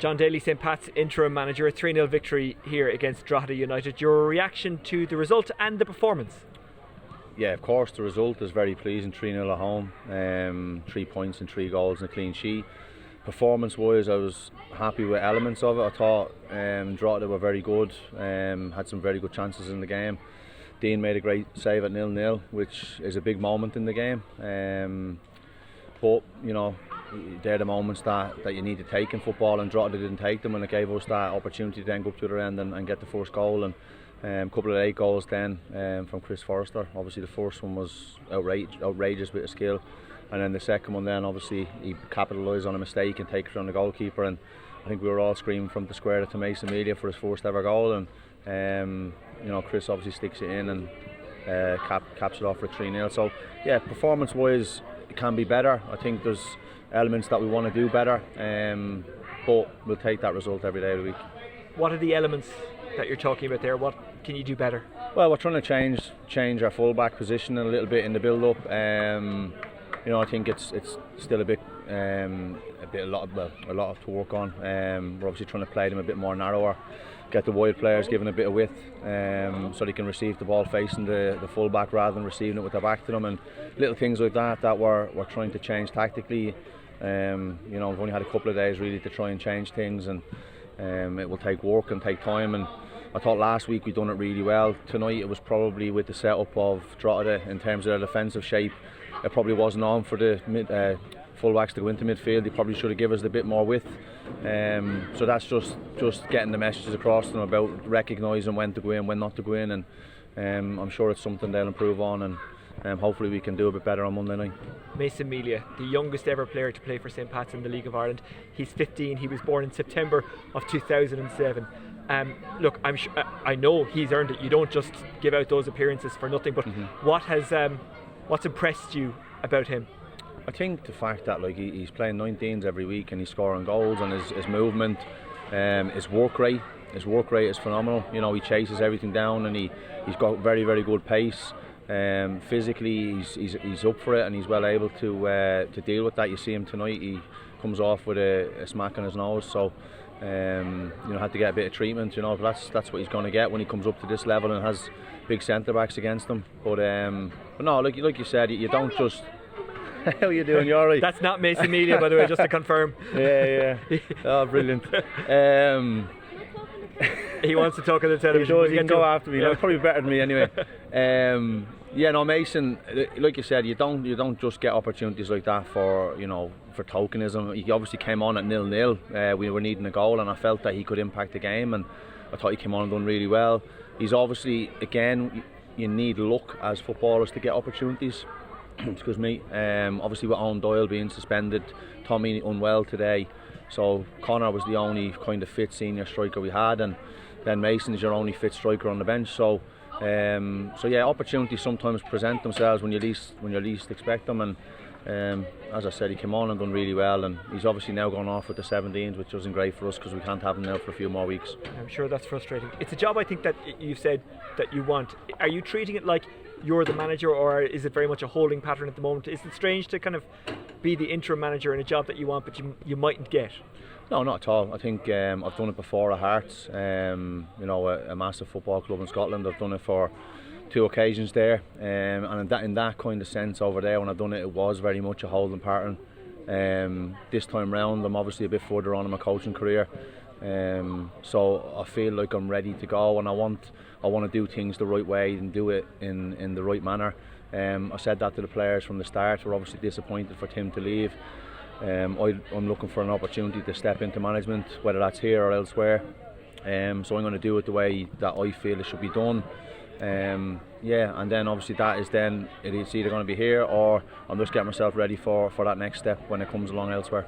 Jon Daly, St Pat's interim manager, a 3-0 victory here against Drogheda United. Your reaction to the result and the performance? Yeah, of course, the result is very pleasing. 3-0 at home, 3 points and 3 goals and a clean sheet. Performance-wise, I was happy with elements of it. I thought Drogheda were very good, had some very good chances in the game. Dean made a great save at 0-0, which is a big moment in the game. But you know, they're the moments that you need to take in football, and Drogheda didn't take them, and it gave us that opportunity to then go up to the end and get the first goal. And a couple of late goals then from 𝗗𝗍𝗬𝗧. Obviously the first one was outrageous bit of skill, and then the second one then obviously he capitalised on a mistake and takes it on the goalkeeper, and I think we were all screaming from the square to �11𝗬𝗍 for his first ever goal, and you know, Chris obviously sticks it in and caps it off for 3-0. So yeah, performance wise it can be better. I think there's elements that we want to do better, but we'll take that result every day of the week. What are the elements that you're talking about there? What can you do better? Well, we're trying to change our full-back position a little bit in the build-up. You know, I think it's still a lot to work on. We're obviously trying to play them a bit more narrower, get the wide players given a bit of width, so they can receive the ball facing the full-back rather than receiving it with their back to them, and little things like that we're trying to change tactically. You know, we've only had a couple of days really to try and change things, and it will take work and take time. And I thought last week we done it really well. Tonight it was probably, with the setup of Drogheda in terms of their defensive shape, it probably wasn't on for the full-backs to go into midfield. They probably should have given us a bit more width. So that's just getting the messages across to them about recognising when to go in, when not to go in, and I'm sure it's something they'll improve on, and hopefully we can do a bit better on Monday night. �11𝗬𝗍𝗵𝗲, the youngest ever player to play for St Pat's in the League of Ireland. He's 15. He was born in September of 2007. Look, I know he's earned it. You don't just give out those appearances for nothing. But what's impressed you about him? I think the fact that he's playing 19s every week and he's scoring goals, and his movement, his work rate is phenomenal. You know, he chases everything down, and he's got very, very good pace. Physically he's up for it, and he's well able to deal with that. You see him tonight, he comes off with a smack on his nose, so you know, had to get a bit of treatment. You know, that's what he's going to get when he comes up to this level and has big centre backs against him. But no, like you said, you don't just. How are you doing? You alright? That's not �11𝗬𝗍𝗵𝗲, by the way, just to confirm. Yeah. Oh, brilliant. He wants to talk on the television. He can go after me. Yeah. Probably better than me anyway. Yeah, no, Mason, like you said, you don't just get opportunities like that for tokenism. He obviously came on at 0-0. We were needing a goal, and I felt that he could impact the game, and I thought he came on and done really well. He's obviously, again, you need luck as footballers to get opportunities. Excuse me. Obviously with Owen Doyle being suspended, Tommy unwell today, so Connor was the only kind of fit senior striker we had, and then Mason is your only fit striker on the bench. So yeah, opportunities sometimes present themselves when you least expect them, and as I said, he came on and done really well, and he's obviously now gone off with the 17s, which isn't great for us because we can't have him now for a few more weeks. I'm sure that's frustrating. It's a job, I think, that you've said that you want. Are you treating it like you're the manager, or is it very much a holding pattern at the moment? Is it strange to kind of be the interim manager in a job that you want but you mightn't get? No, not at all. I think I've done it before at Hearts, you know, a massive football club in Scotland. I've done it for 2 occasions there, and in that kind of sense over there, when I've done it, it was very much a holding pattern. This time round, I'm obviously a bit further on in my coaching career, so I feel like I'm ready to go, and I want to do things the right way and do it in the right manner. I said that to the players from the start. We're obviously disappointed for Tim to leave. I'm looking for an opportunity to step into management, whether that's here or elsewhere. So I'm going to do it the way that I feel it should be done. Yeah, and then obviously it's either going to be here, or I'm just getting myself ready for that next step when it comes along elsewhere.